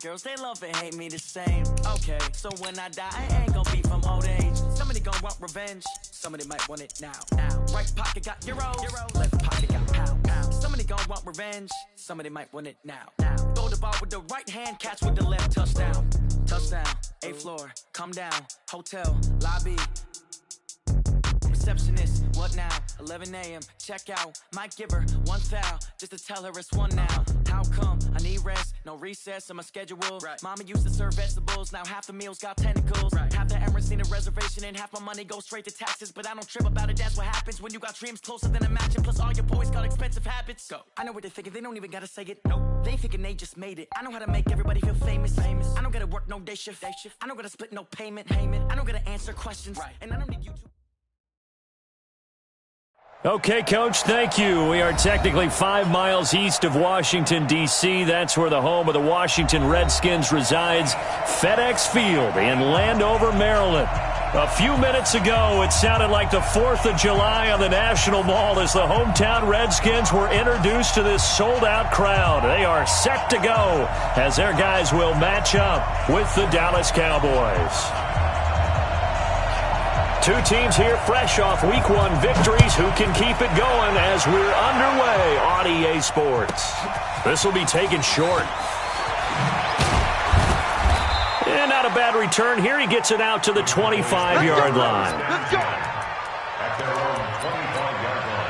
Girls, they love and hate me the same. Okay, so when I die, I ain't gonna be from old age. Somebody gonna want revenge. Somebody might want it now. Right pocket got euros. Left pocket got pound. Somebody gonna want revenge. Somebody might want it now. Throw the ball with the right hand, catch with the left. Touchdown. A floor, come down. Hotel, lobby. Receptionist, what now? 11 a.m. Check out. Might give her one foul just to tell her it's one now. How come? I need rest, no recess in my schedule. Right. Mama used to serve vegetables, now half the meals got tentacles. Right. Half the Emirates need a reservation and half my money goes straight to taxes. But I don't trip about it, that's what happens when you got dreams closer than a match. Plus all your boys got expensive habits. Go. I know what they're thinking, they don't even gotta say it. Nope. They thinking they just made it. I know how to make everybody feel famous. I don't gotta work no day shift. I don't gotta split no payment. I don't gotta answer questions. Right. And I don't need you to. Okay, Coach, thank you. We are technically 5 miles east of Washington, D.C. That's where the home of the Washington Redskins resides, FedEx Field in Landover, Maryland. A few minutes ago, it sounded like the 4th of July on the National Mall as the hometown Redskins were introduced to this sold-out crowd. They are set to go as their guys will match up with the Dallas Cowboys. Two teams here fresh off Week 1 victories. Who can keep it going as we're underway on EA Sports? This will be taken short. And not a bad return here. He gets it out to the 25-yard line. Let's go. At their own 25-yard line.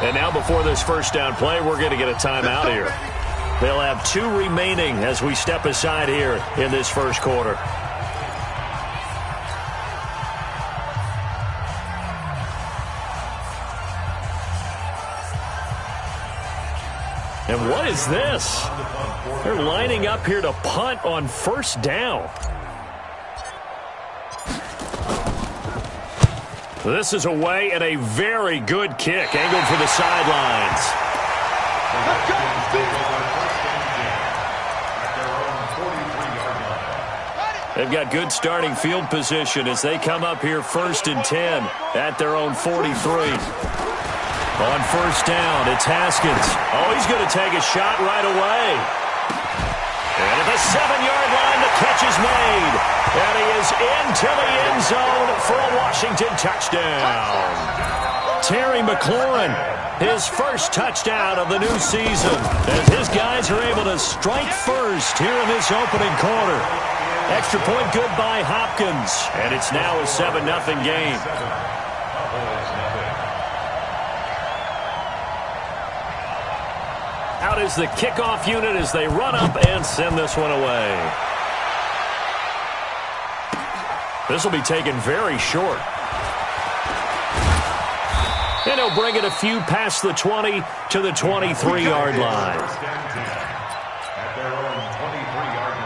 And now before this first down play, we're going to get a timeout here. They'll have 2 remaining as we step aside here in this first quarter. And what is this? They're lining up here to punt on first down. This is away and a very good kick, angled for the sidelines. They've got good starting field position as they come up here 1st and 10 at their own 43. On first down, it's Haskins. Oh, he's going to take a shot right away. And at the 7-yard line, the catch is made. And he is into the end zone for a Washington touchdown. Terry McLaurin, his first touchdown of the new season, as his guys are able to strike first here in this opening quarter. Extra point good by Hopkins, and it's now a 7-0 game. Out is the kickoff unit as they run up and send this one away. This will be taken very short. And he'll bring it a few past the 20 to the 23-yard line. At their own 23-yard line.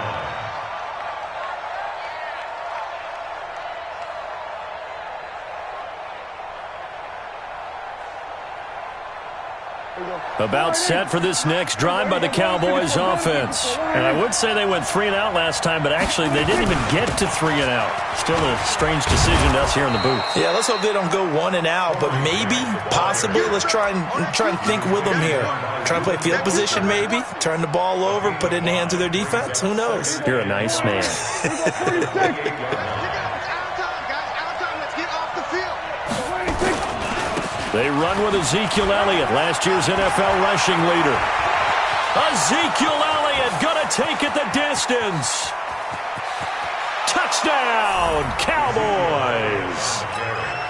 About set for this next drive by the Cowboys offense. And I would say they went 3 and out last time, but actually they didn't even get to 3 and out. Still a strange decision to us here in the booth. Yeah, let's hope they don't go 1 and out, but maybe, possibly, let's try and think with them here. Try and play field position maybe, turn the ball over, put it in the hands of their defense. Who knows? You're a nice man. They run with Ezekiel Elliott, last year's NFL rushing leader. Ezekiel Elliott gonna take it the distance. Touchdown, Cowboys.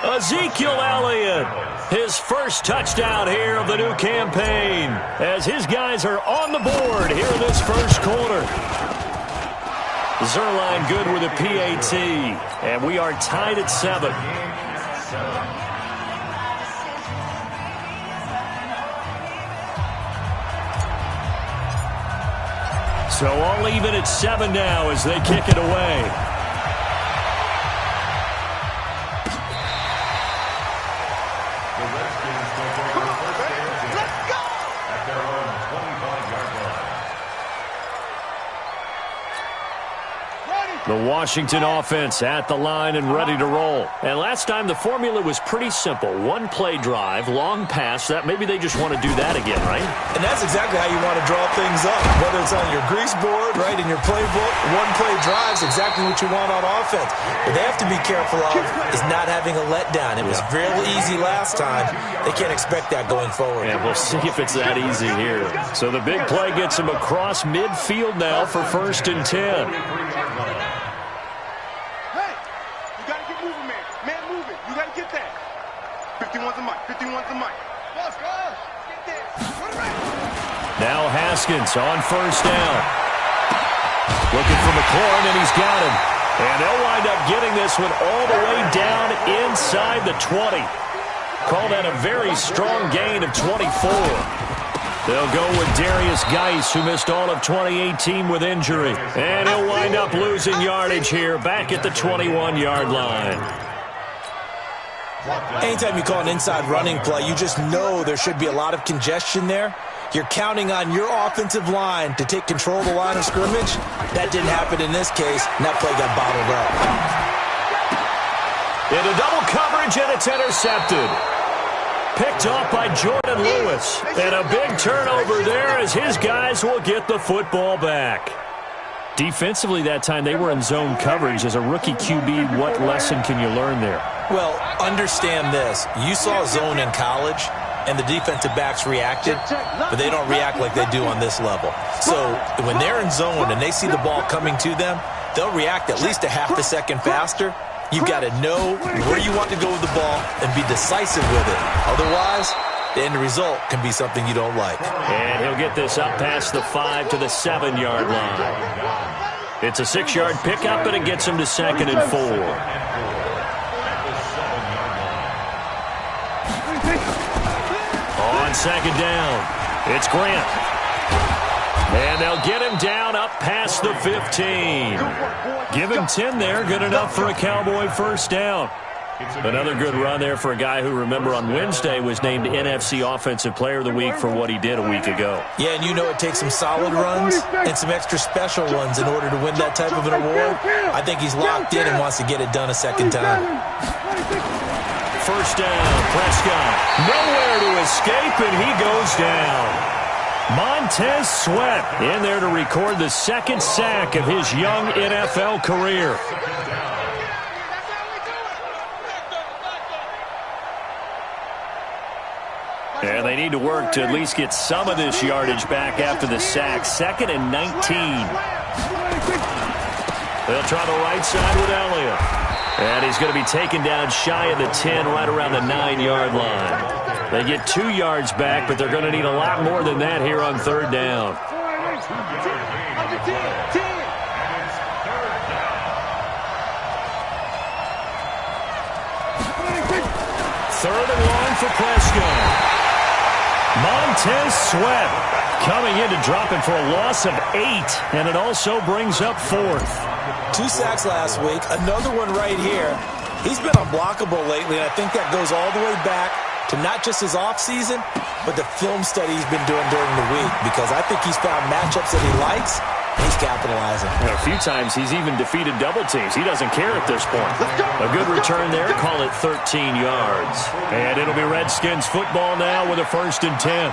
Ezekiel Elliott, his first touchdown here of the new campaign, as his guys are on the board here in this first quarter. Zuerlein good with a PAT, and we are tied at 7. So all even at 7 now as they kick it away. At their own 25-yard line. The Washington offense at the line and ready to roll. And last time the formula was pretty simple. One play drive, long pass. That maybe they just want to do that again, right? And that's exactly how you want to draw things up. Whether it's on your grease board, right, in your playbook, one play drive is exactly what you want on offense. But they have to be careful of is not having a letdown. It was real easy last time. They can't expect that going forward. And we'll see if it's that easy here. So the big play gets him across midfield now for 1st and 10. Now Haskins on 1st down. Looking for McLaurin, and he's got him. And they'll wind up getting this one all the way down inside the 20. Call that a very strong gain of 24. They'll go with Darius Geis, who missed all of 2018 with injury. And he'll wind up losing yardage here, back at the 21-yard line. Anytime you call an inside running play, you just know there should be a lot of congestion there. You're counting on your offensive line to take control of the line of scrimmage. That didn't happen in this case, and that play got bottled up. Into double coverage, and it's intercepted. Picked off by Jordan Lewis. And a big turnover there as his guys will get the football back. Defensively that time, they were in zone coverage. As a rookie QB, what lesson can you learn there? Well, understand this. You saw zone in college, and the defensive backs reacted, but they don't react like they do on this level. So when they're in zone and they see the ball coming to them, they'll react at least a half a second faster. You've got to know where you want to go with the ball and be decisive with it. Otherwise, the end result can be something you don't like. And he'll get this up past the 5 to the 7-yard line. It's a 6-yard pickup, and it gets him to 2nd and 4. On 2nd down, it's Grant. And they'll get him down up past the 15. Give him 10 there, good enough for a Cowboy 1st down. Another good run there for a guy who, remember, on Wednesday was named NFC Offensive Player of the Week for what he did a week ago. Yeah, and you know it takes some solid runs and some extra special ones in order to win that type of an award. I think he's locked in and wants to get it done a second time. 1st down, Prescott. Nowhere to escape, and he goes down. Montez Sweat in there to record the 2nd sack of his young NFL career. And they need to work to at least get some of this yardage back after the sack. 2nd and 19. They'll try the right side with Elliott. And he's going to be taken down shy of the 10, right around the 9-yard line. They get 2 yards back, but they're going to need a lot more than that here on 3rd down. 3rd and long for Prescott. Montez Sweat coming in to drop it for a loss of 8, and it also brings up 4th. 2 sacks last week, another one right here. He's been unblockable lately, and I think that goes all the way back to not just his offseason, but the film study he's been doing during the week, because I think he's found matchups that he likes, and he's capitalizing. And a few times he's even defeated double teams. He doesn't care at this point. A good return there, call it 13 yards. And it'll be Redskins football now with a 1st and 10.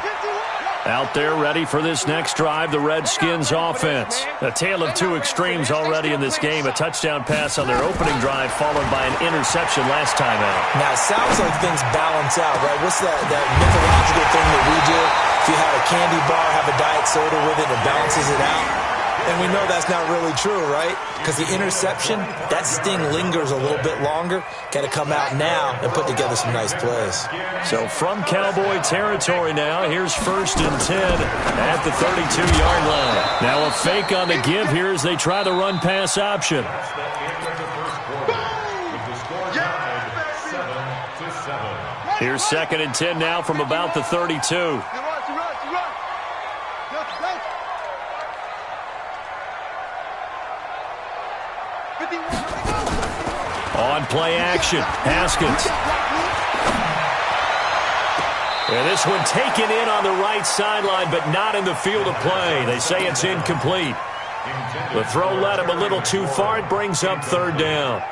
Out there ready for this next drive, the Redskins offense. A tale of 2 extremes already in this game. A touchdown pass on their opening drive followed by an interception last time out. Now, it sounds like things balance out, right? What's that mythological thing that we do? If you have a candy bar, have a diet soda with it, it balances it out. And we know that's not really true, right? Because the interception, that sting lingers a little bit longer. Got to come out now and put together some nice plays. So from Cowboy territory now, here's 1st and 10 at the 32-yard line. Now a fake on the give here as they try the run-pass option. Here's 2nd and 10 now from about the 32. On play action, Haskins. And this one taken in on the right sideline, but not in the field of play. They say it's incomplete. The throw led him a little too far. It brings up third down.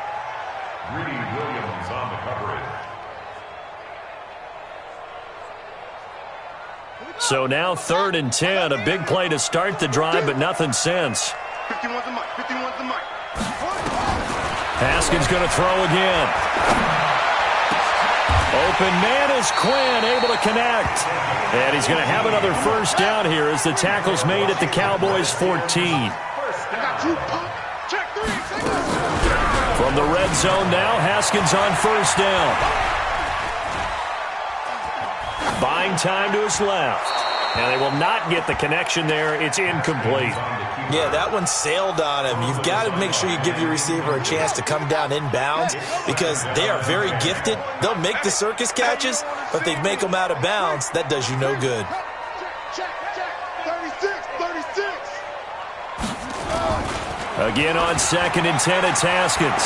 Greedy Williams on the coverage. So now 3rd and 10. A big play to start the drive, but nothing since. 51's the mic. 51's the mic. Haskins going to throw again. Open man is Quinn, able to connect. And he's going to have another first down here as the tackle's made at the Cowboys' 14. From the red zone now, Haskins on first down. Buying time to his left. And they will not get the connection there. It's incomplete. Yeah, that one sailed on him. You've got to make sure you give your receiver a chance to come down inbounds because they are very gifted. They'll make the circus catches, but they make them out of bounds. That does you no good. Check. 36. Again on 2nd and 10, it's Haskins.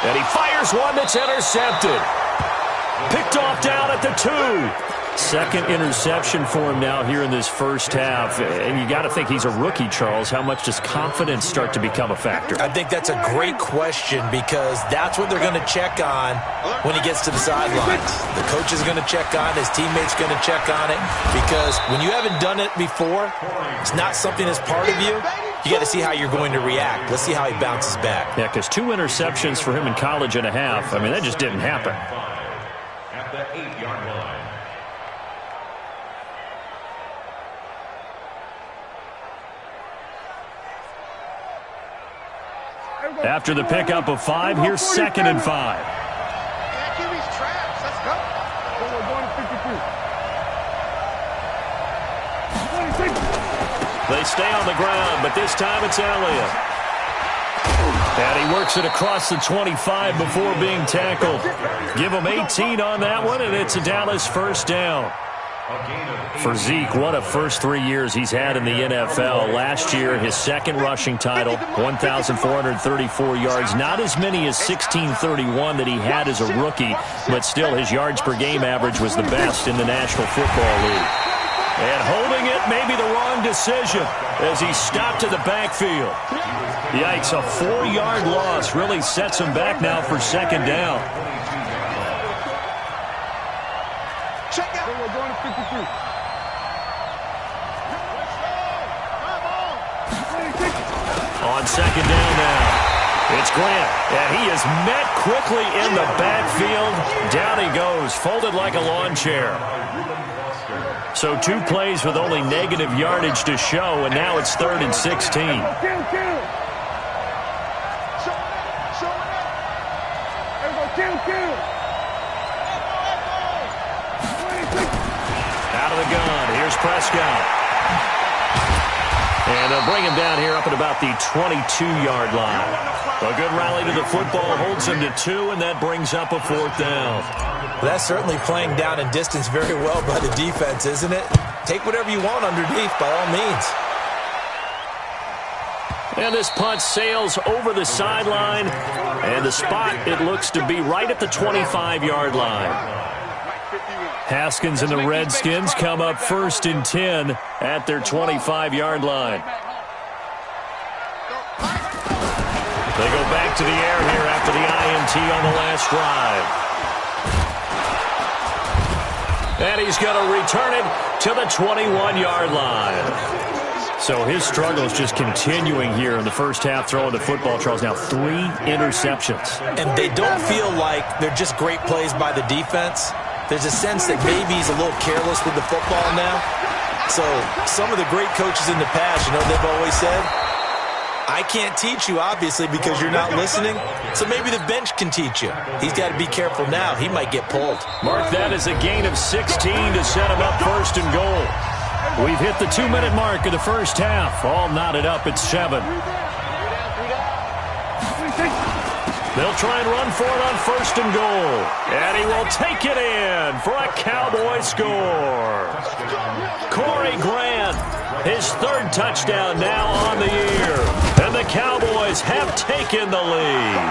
And he fires one that's intercepted. Picked off down at the 2. Second interception for him now here in this first half. And you got to think he's a rookie, Charles. How much does confidence start to become a factor? I think that's a great question because that's what they're going to check on when he gets to the sidelines. The coach is going to check on, his teammates going to check on it because when you haven't done it before, it's not something that's part of you. You got to see how you're going to react. Let's see how he bounces back. Yeah, because 2 interceptions for him in college and a half. I mean, that just didn't happen. At the 8-yard line. After the pickup of 5, here's 2nd and 5. Kiwi's traps. Let's go. Going to 52. They stay on the ground, but this time it's Elliott. And he works it across the 25 before being tackled. Give him 18 on that one, and it's a Dallas first down. For Zeke, what a first 3 years he's had in the NFL. Last year, his second rushing title, 1,434 yards. Not as many as 1,631 that he had as a rookie, but still his yards per game average was the best in the National Football League. And holding it may be the wrong decision as he stopped in the backfield. Yikes, a 4-yard loss really sets him back now for second down. Check out. We're going to 52. On second down now, it's Grant, and he is met quickly in the backfield. Down he goes, folded like a lawn chair. So 2 plays with only negative yardage to show, and now it's 3rd and 16. Out of the gun, here's Prescott. And they'll bring him down here up at about the 22-yard line. A good rally to the football holds him to 2, and that brings up a 4th down. Well, that's certainly playing down in distance very well by the defense, isn't it? Take whatever you want underneath, by all means. And this punt sails over the sideline, and the spot, it looks to be right at the 25-yard line. Haskins and the Redskins come up 1st and 10 at their 25-yard line. They go back to the air here after the INT on the last drive. And he's going to return it to the 21-yard line. So his struggle is just continuing here in the first half, throwing the football, Charles. Now 3 interceptions. And they don't feel like they're just great plays by the defense. There's a sense that maybe he's a little careless with the football now. So some of the great coaches in the past, you know, they've always said, I can't teach you, obviously, because you're not listening. So maybe the bench can teach you. He's got to be careful now. He might get pulled. Mark that as a gain of 16 to set him up 1st and goal. We've hit the 2-minute mark of the first half. All knotted up at 7. They'll try and run for it on 1st and goal. And he will take it in for a Cowboy score. Corey Grant, his 3rd touchdown now on the year. And the Cowboys have taken the lead.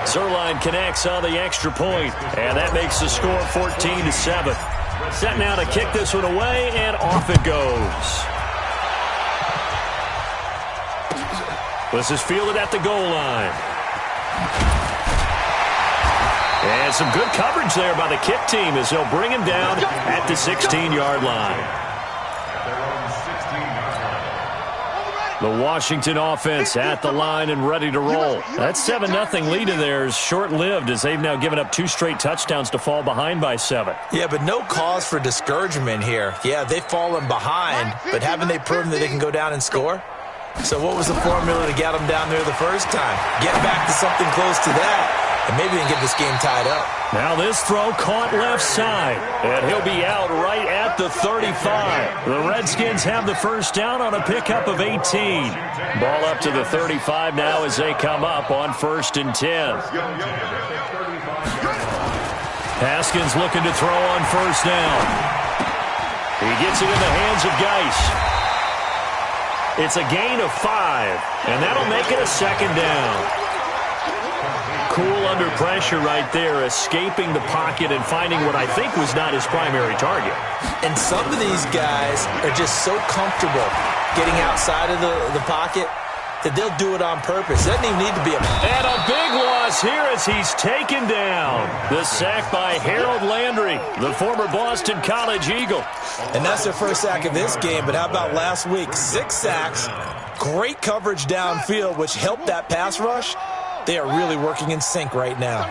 Zuerlein connects on the extra point, and that makes the score 14-7. Set now to kick this one away, and off it goes. This is fielded at the goal line. And some good coverage there by the kick team as they'll bring him down at the 16-yard line. The Washington offense at the line and ready to roll. That 7-0 lead in there is short-lived as they've now given up 2 straight touchdowns to fall behind by 7. Yeah, but no cause for discouragement here. Yeah, they've fallen behind, but haven't they proven that they can go down and score? So what was the formula to get them down there the first time? Get back to something close to that, and maybe they can get this game tied up. Now this throw caught left side, and he'll be out right at the 35. The Redskins have the first down on a pickup of 18. Ball up to the 35 now as they come up on 1st and 10. Haskins looking to throw on 1st down. He gets it in the hands of Geis. It's a gain of 5, and that'll make it a 2nd down. Cool under pressure right there, escaping the pocket and finding what I think was not his primary target. And some of these guys are just so comfortable getting outside of the pocket that they'll do it on purpose. It doesn't even need to be And a big loss here as he's taken down. The sack by Harold Landry, the former Boston College Eagle. And that's their first sack of this game, but how about last week? 6 sacks, great coverage downfield, which helped that pass rush. They are really working in sync right now.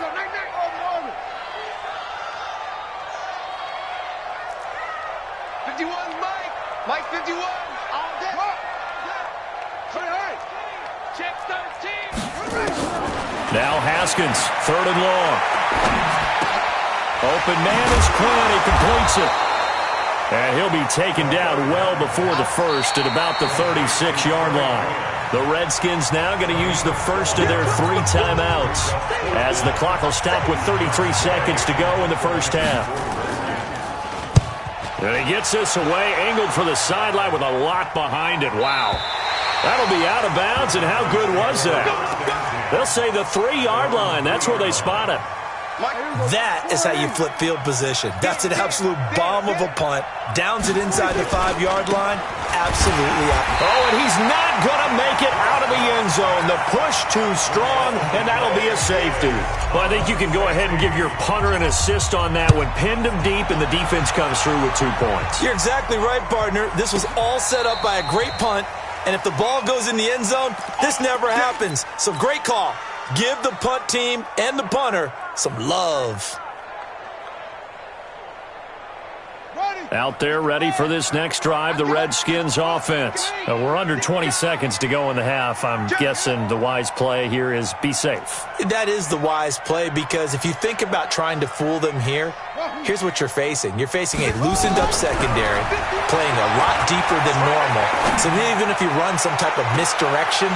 51, Mike 51. All day. Check 13. Now Haskins, 3rd and long. Open man is Quinn. He completes it. And he'll be taken down well before the first at about the 36-yard line. The Redskins now going to use the first of their 3 timeouts as the clock will stop with 33 seconds to go in the first half. And he gets this away, angled for the sideline with a lot behind it. Wow. That'll be out of bounds, and how good was that? They'll say the 3-yard line. That's where they spot it. That is how you flip field position. That's an absolute bomb of a punt. Downs it inside the 5-yard line. Absolutely out. Oh, and he's not going to make it out of the end zone. The push too strong, and that'll be a safety. Well, I think you can go ahead and give your punter an assist on that one. Pinned him deep, and the defense comes through with 2 points. You're exactly right, partner. This was all set up by a great punt, and if the ball goes in the end zone, this never happens. So great call. Give the punt team and the punter some love. Out there ready for this next drive, the Redskins offense. We're under 20 seconds to go in the half. I'm guessing the wise play here is be safe. That is the wise play because if you think about trying to fool them here, here's what you're facing. You're facing a loosened up secondary, playing a lot deeper than normal. So even if you run some type of misdirection,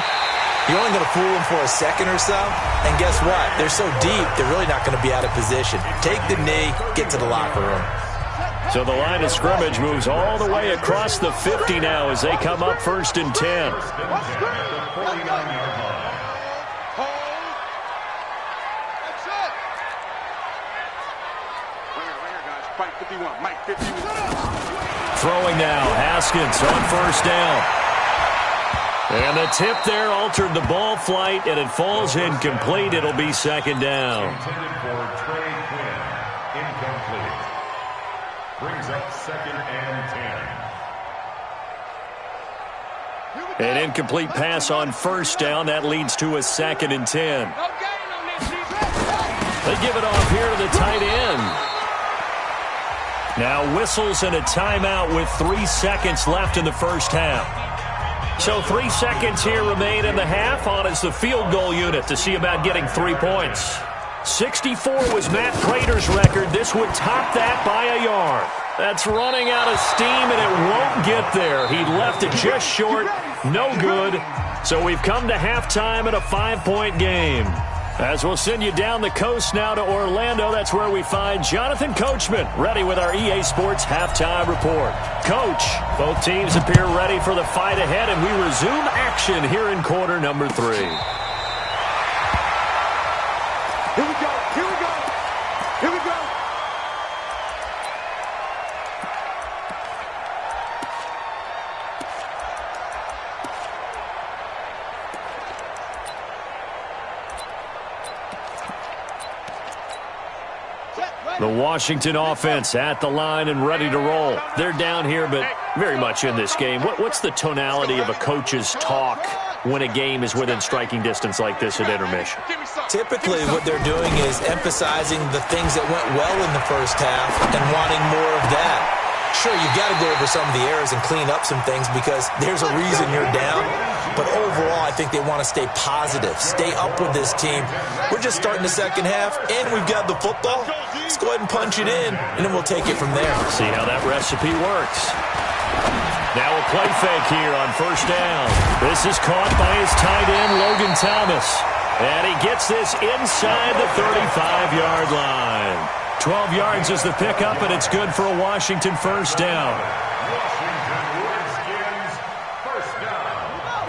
you're only going to fool them for a second or so. And guess what? They're so deep, they're really not going to be out of position. Take the knee, get to the locker room. So the line of scrimmage moves all the way across the 50 now as they come up 1st and 10. Throwing now, Haskins on 1st down. And the tip there altered the ball flight, and it falls incomplete. It'll be 2nd down. Intended for Trey Quinn. Incomplete. Brings up 2nd and 10. An incomplete pass on 1st down. That leads to a 2nd and 10. They give it off here to the tight end. Now whistles and a timeout with 3 seconds left in the first half. So 3 seconds here remain in the half. On is the field goal unit to see about getting 3 points. 64 was Matt Prater's record. This would top that by a yard. That's running out of steam, and it won't get there. He left it just short. No good. So we've come to halftime in a 5-point game. As we'll send you down the coast now to Orlando, that's where we find Jonathan Coachman, ready with our EA Sports Halftime Report. Coach, both teams appear ready for the fight ahead, and we resume action here in quarter number 3. The Washington offense at the line and ready to roll. They're down here, but very much in this game. What's the tonality of a coach's talk when a game is within striking distance like this at intermission? Typically, what they're doing is emphasizing the things that went well in the first half and wanting more of that. Sure, you've got to go over some of the errors and clean up some things because there's a reason you're down. But overall, I think they want to stay positive, stay up with this team. We're just starting the second half, and we've got the football. Let's go ahead and punch it in, and then we'll take it from there. See how that recipe works. Now a play fake here on first down. This is caught by his tight end, Logan Thomas. And he gets this inside the 35-yard line. 12 yards is the pickup, and it's good for a Washington first down.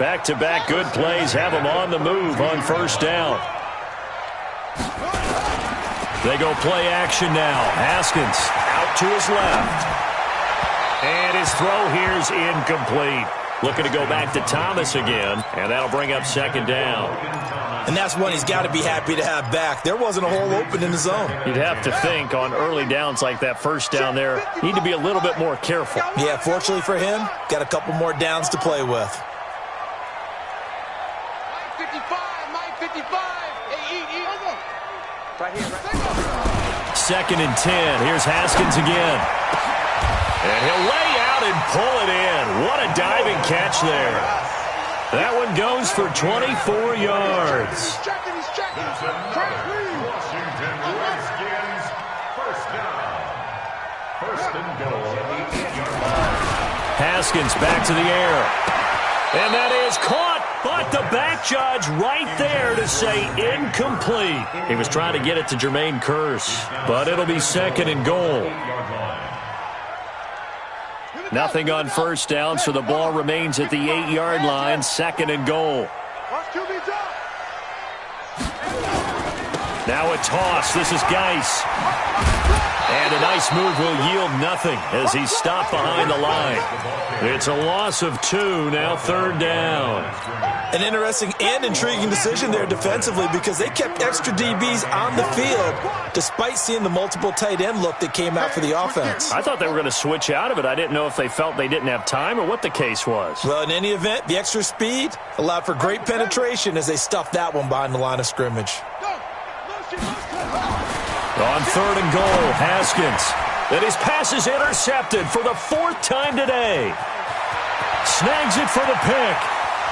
Back-to-back good plays have them on the move on first down. They go play action now. Haskins out to his left. And his throw here is incomplete. Looking to go back to Thomas again, and that'll bring up second down. And that's one he's got to be happy to have back. There wasn't a hole open in the zone. You'd have to think on early downs like that first down there, need to be a little bit more careful. Yeah, fortunately for him, got a couple more downs to play with. Mike 55. Hey, right here. Second and 10. Here's Haskins again. And he'll lay out and pull it in. What a diving catch there. That one goes for 24 yards. He's checking. Washington Redskins, first down. First and goal at the 8-yard line. Haskins back to the air. And that is caught, but the back judge right there to say incomplete. He was trying to get it to Jermaine Kearse, but it'll be second and goal. Nothing on first down, so the ball remains at the 8-yard line, second and goal. Now a toss. This is Geis. And a nice move will yield nothing as he's stopped behind the line. It's a loss of 2, now third down. An interesting and intriguing decision there defensively because they kept extra DBs on the field despite seeing the multiple tight end look that came out for the offense. I thought they were going to switch out of it. I didn't know if they felt they didn't have time or what the case was. Well, in any event, the extra speed allowed for great penetration as they stuffed that one behind the line of scrimmage. On third and goal, Haskins. And his pass is intercepted for the 4th time today. Snags it for the pick.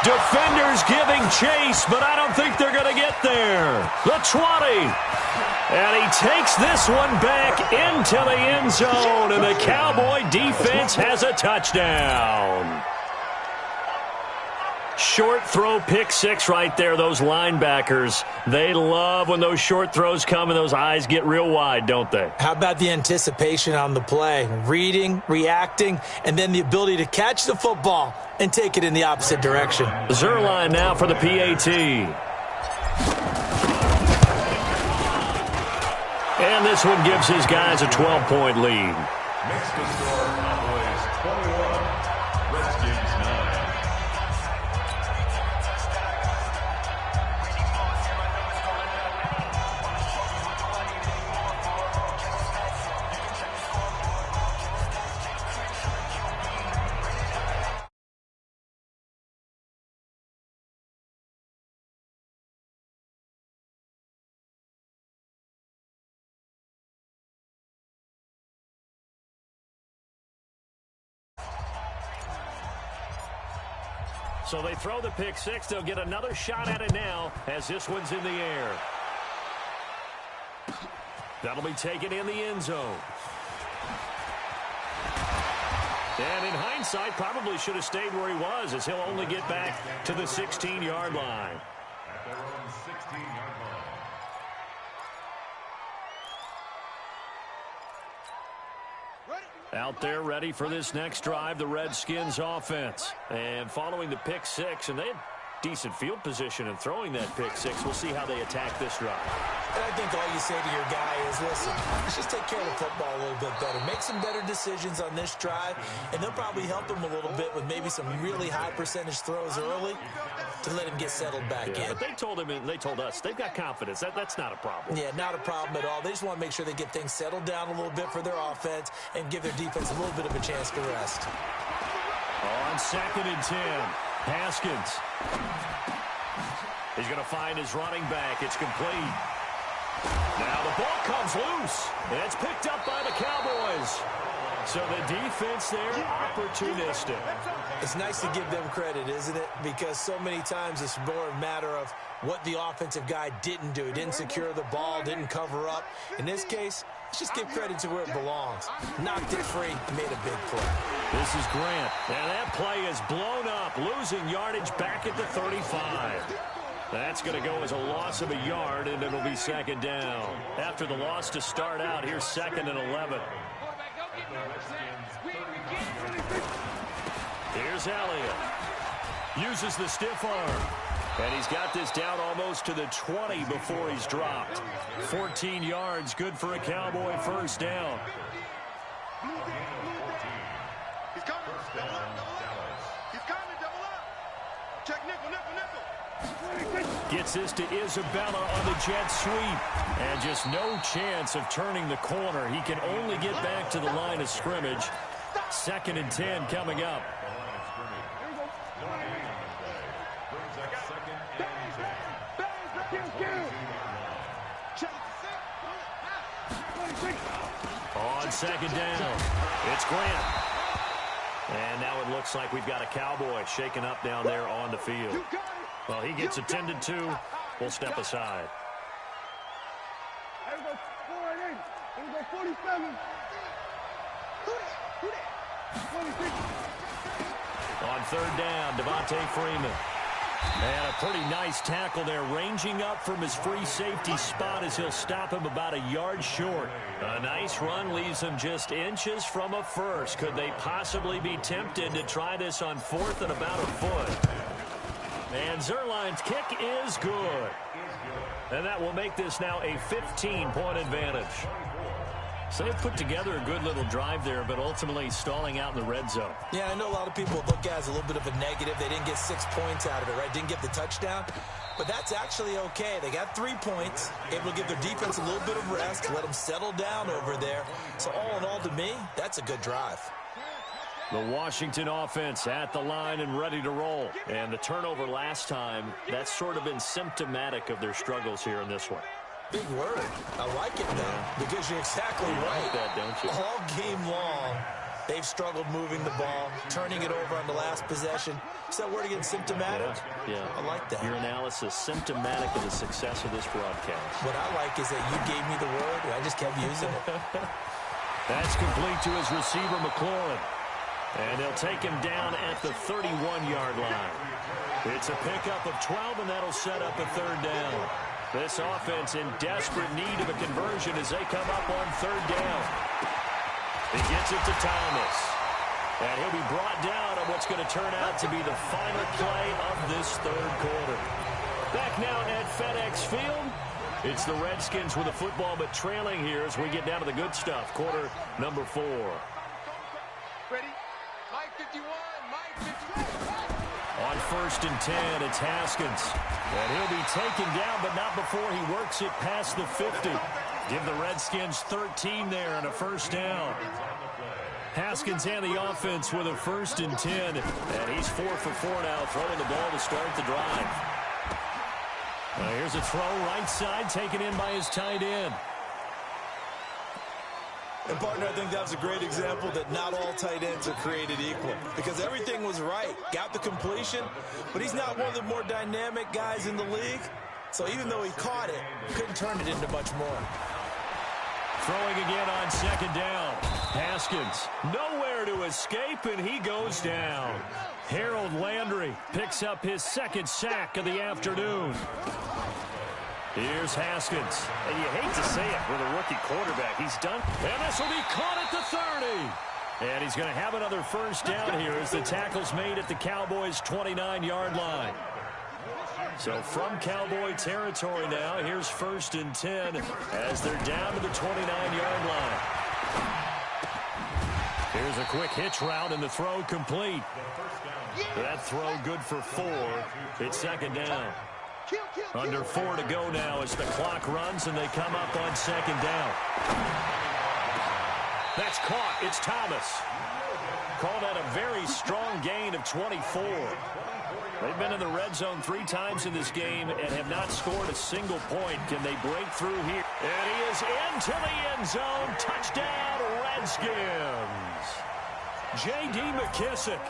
Defenders giving chase, but I don't think they're going to get there. The 20. And he takes this one back into the end zone, and the Cowboy defense has a touchdown. Short throw, pick 6 right there. Those linebackers, they love when those short throws come and those eyes get real wide, don't they? How about the anticipation on the play? Reading, reacting, and then the ability to catch the football and take it in the opposite direction. Zuerlein now for the PAT. And this one gives his guys a 12-point lead. Makes the score Cowboys 21, Redskins 9. So they throw the pick 6. They'll get another shot at it now as this one's in the air. That'll be taken in the end zone. And in hindsight, probably should have stayed where he was as he'll only get back to the 16-yard line. At their own 16-yard line. Out there ready for this next drive, the Redskins offense. And following the pick 6, and they had decent field position in throwing that pick 6. We'll see how they attack this drive. And I I think all you say to your guy is, listen, let's just take care of the football a little bit better. Make some better decisions on this drive, and they'll probably help him a little bit with maybe some really high percentage throws early to let him get settled back in. But they told him, and they told us, they've got confidence. That's not a problem. Yeah, not a problem at all. They just want to make sure they get things settled down a little bit for their offense and give their defense a little bit of a chance to rest. On 2nd and 10, Haskins. He's going to find his running back. It's complete. Now the ball comes loose. And it's picked up by the Cowboys. So the defense there, opportunistic. It's nice to give them credit, isn't it? Because so many times it's more a matter of what the offensive guy didn't do. He didn't secure the ball, didn't cover up. In this case, let's just give credit to where it belongs. Knocked it free, made a big play. This is Grant. And that play is blown up, losing yardage back at the 35. That's going to go as a loss of a yard, and it'll be 2nd down. After the loss to start out, here's 2nd and 11. Here's Elliott. Uses the stiff arm. And he's got this down almost to the 20 before he's dropped. 14 yards, good for a Cowboy first down. He's coming. Double up. He's coming. Double up. Check nickel. Gets this to Isabella on the jet sweep. And just no chance of turning the corner. He can only get back to the line of scrimmage. 2nd and 10 coming up. On 2nd down, it's Grant. And now it looks like we've got a Cowboy shaken up down there on the field. Well, he gets attended to. We'll step aside. On 3rd down, Devontae Freeman. And a pretty nice tackle there, ranging up from his free safety spot as he'll stop him about a yard short. A nice run leaves him just inches from a first. Could they possibly be tempted to try this on 4th and about a foot? And Zuerlein's kick is good. And that will make this now a 15-point advantage. So they've put together a good little drive there, but ultimately stalling out in the red zone. Yeah, I know a lot of people look at it as a little bit of a negative. They didn't get 6 points out of it, right? Didn't get the touchdown. But that's actually okay. They got 3 points, able to give their defense a little bit of rest, let them settle down over there. So all in all, to me, that's a good drive. The Washington offense at the line and ready to roll. And the turnover last time, that's sort of been symptomatic of their struggles here in this one. Big word. I like it, though, because you're exactly right. Like that, don't you? All game long, they've struggled moving the ball, turning it over on the last possession. Is that word again, symptomatic? Yeah. I like that. Your analysis, symptomatic of the success of this broadcast. What I like is that you gave me the word, and I just kept using it. That's complete to his receiver, McLaurin. And they'll take him down at the 31-yard line. It's a pickup of 12, and that'll set up a 3rd down. This offense in desperate need of a conversion as they come up on 3rd down. He gets it to Thomas. And he'll be brought down on what's going to turn out to be the final play of this 3rd quarter. Back now at FedEx Field. It's the Redskins with the football, but trailing here as we get down to the good stuff. Quarter number 4. Ready? Mike 51. Mike 51. On 1st and 10, it's Haskins. And he'll be taken down, but not before he works it past the 50. Give the Redskins 13 there and a 1st down. Haskins and the offense with a 1st and 10. And he's 4 for 4 now, throwing the ball to start the drive. Here's a throw right side, taken in by his tight end. And, partner, I think that was a great example that not all tight ends are created equal, because everything was right. Got the completion, but he's not one of the more dynamic guys in the league. So even though he caught it, couldn't turn it into much more. Throwing again on 2nd down. Haskins nowhere to escape, and he goes down. Harold Landry picks up his 2nd sack of the afternoon. Here's Haskins. And you hate to say it with a rookie quarterback. He's done. And this will be caught at the 30. And he's going to have another 1st down here as the tackle's made at the Cowboys' 29-yard line. So from Cowboy territory now, here's 1st and 10 as they're down to the 29-yard line. Here's a quick hitch route and the throw complete. That throw good for 4. It's 2nd down. Under 4 to go now as the clock runs and they come up on 2nd down. That's caught. It's Thomas. Called that a very strong gain of 24. They've been in the red zone 3 times in this game and have not scored a single point. Can they break through here? And he is into the end zone. Touchdown, Redskins. J.D. McKissick,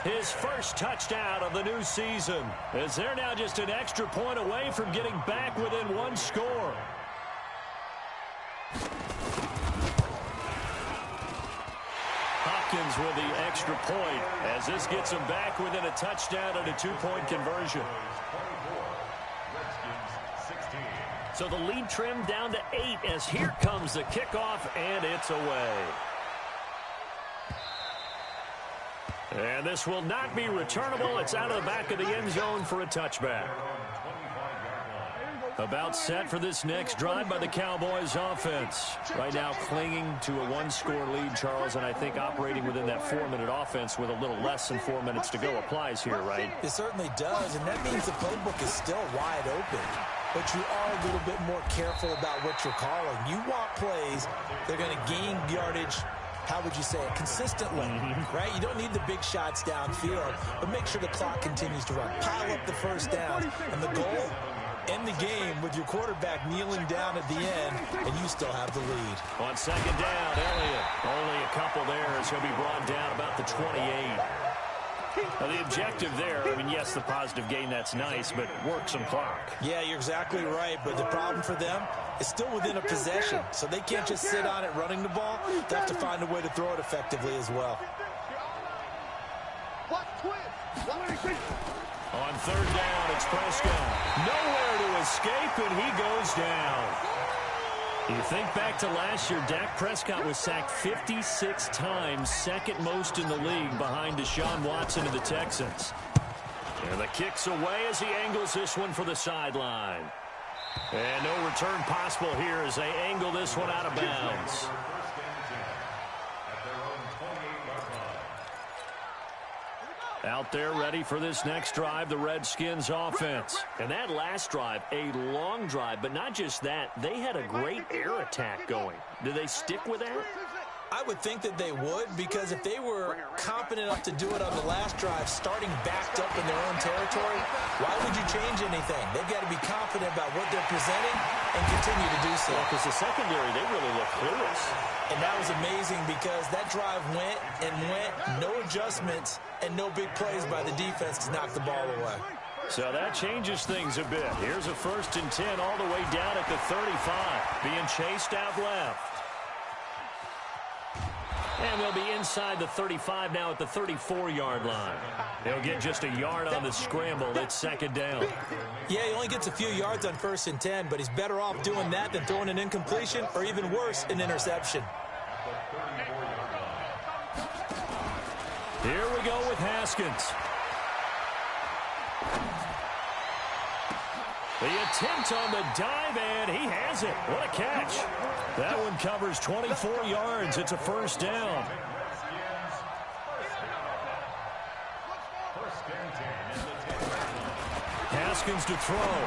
his first touchdown of the new season, as they're now just an extra point away from getting back within 1 score. Hopkins with the extra point as this gets him back within a touchdown and a 2-point conversion. So the lead trimmed down to 8 as here comes the kickoff, and it's away. And this will not be returnable. It's out of the back of the end zone for a touchback. About set for this next drive by the Cowboys offense. Right now clinging to a 1-score lead, Charles, and I think operating within that 4-minute offense with a little less than 4 minutes to go applies here, right? It certainly does, and that means the playbook is still wide open. But you are a little bit more careful about what you're calling. You want plays that are going to gain yardage, how would you say it, consistently, right? You don't need the big shots downfield, but make sure the clock continues to run. Pile up the first down, and the goal, end the game with your quarterback kneeling down at the end, and you still have the lead. On 2nd down, Elliott, only a couple there as he'll be brought down about the 28. Now, the objective there, I mean, yes, the positive gain, that's nice, but work some clock. Yeah, you're exactly right, but the problem for them is still within a possession, so they can't just sit on it running the ball. They have to find a way to throw it effectively as well. On 3rd down, it's Prescott. Nowhere to escape, and he goes down. You think back to last year, Dak Prescott was sacked 56 times, 2nd most in the league behind Deshaun Watson of the Texans. And the kick's away as he angles this one for the sideline. And no return possible here as they angle this one out of bounds. Out there ready for this next drive, the Redskins offense. And that last drive, a long drive, but not just that. They had a great air attack going. Do they stick with that? I would think that they would, because if they were competent enough to do it on the last drive, starting backed up in their own territory, why would you change anything? They've got to be confident about what they're presenting and continue to do so. Because the secondary, they really look clueless. And that was amazing because that drive went and went, no adjustments, and no big plays by the defense to knock the ball away. So that changes things a bit. Here's a 1st and 10 all the way down at the 35, being chased out left. And they'll be inside the 35 now at the 34-yard line. They'll get just a yard on the scramble. It's 2nd down. Yeah, he only gets a few yards on 1st and 10, but he's better off doing that than throwing an incompletion or even worse, an interception. Here we go with Haskins. The attempt on the dive, and he has it. What a catch. That one covers 24 yards. It's a 1st down. Haskins to throw.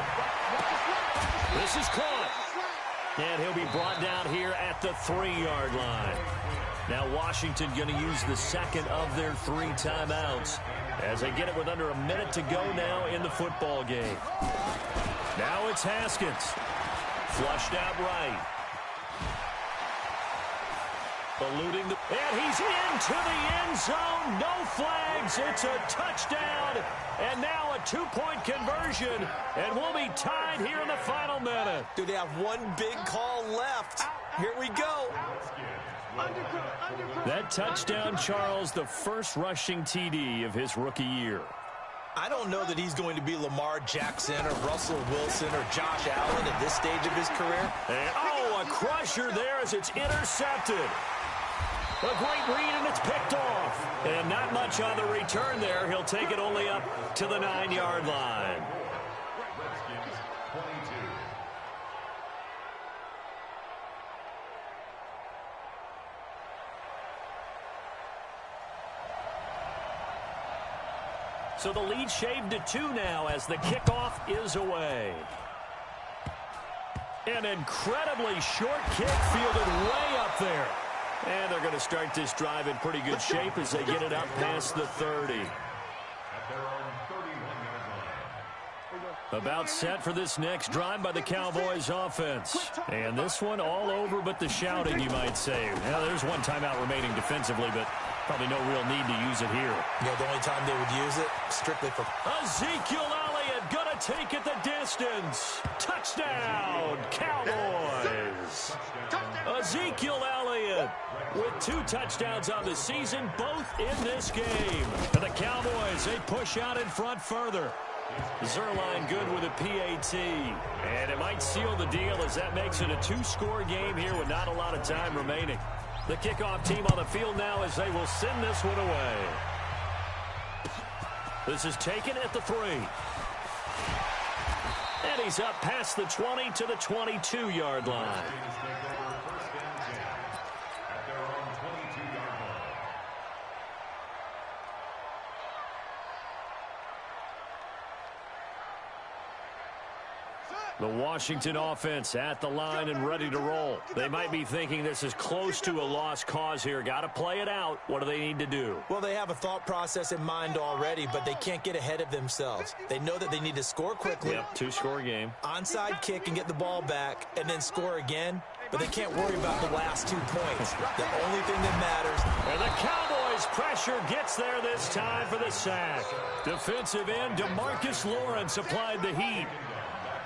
This is caught. And he'll be brought down here at the 3-yard line. Now Washington going to use the 2nd of their 3 timeouts as they get it with under a minute to go now in the football game. Now it's Haskins. Flushed out right. Eluding the... And he's into the end zone. No flags. It's a touchdown. And now a 2-point conversion. And we'll be tied here in the final minute. Do they have one big call left? Here we go. That touchdown, Charles, the first rushing TD of his rookie year. I don't know that he's going to be Lamar Jackson or Russell Wilson or Josh Allen at this stage of his career. And, a crusher there as it's intercepted. A great read, and it's picked off. And not much on the return there. He'll take it only up to the 9-yard line. So the lead shaved to 2 now as the kickoff is away. An incredibly short kick fielded way up there. And they're going to start this drive in pretty good shape as they get it up past the 30. About set for this next drive by the Cowboys offense. And this one all over but the shouting, you might say. Well, there's one timeout remaining defensively, but probably no real need to use it here. Yeah, the only time they would use it, strictly for... Ezekiel Elliott gonna take it the distance. Touchdown, Cowboys. Ezekiel Elliott with 2 touchdowns on the season, both in this game. For the Cowboys, they push out in front further. Zuerlein good with a PAT. And it might seal the deal as that makes it a 2-score game here with not a lot of time remaining. The kickoff team on the field now as they will send this one away. This is taken at the 3. And he's up past the 20 to the 22-yard line. The Washington offense at the line and ready to roll. They might be thinking this is close to a lost cause here. Got to play it out. What do they need to do? Well, they have a thought process in mind already, but they can't get ahead of themselves. They know that they need to score quickly. Yep, 2-score game. Onside kick and get the ball back and then score again, but they can't worry about the last 2 points. The only thing that matters. And the Cowboys pressure gets there this time for the sack. Defensive end DeMarcus Lawrence applied the heat.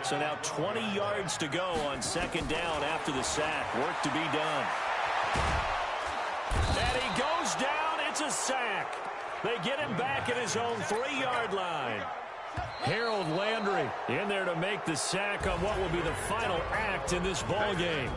So now 20 yards to go on 2nd down after the sack. Work to be done. And he goes down. It's a sack. They get him back at his own 3-yard line. Harold Landry in there to make the sack on what will be the final act in this ball game.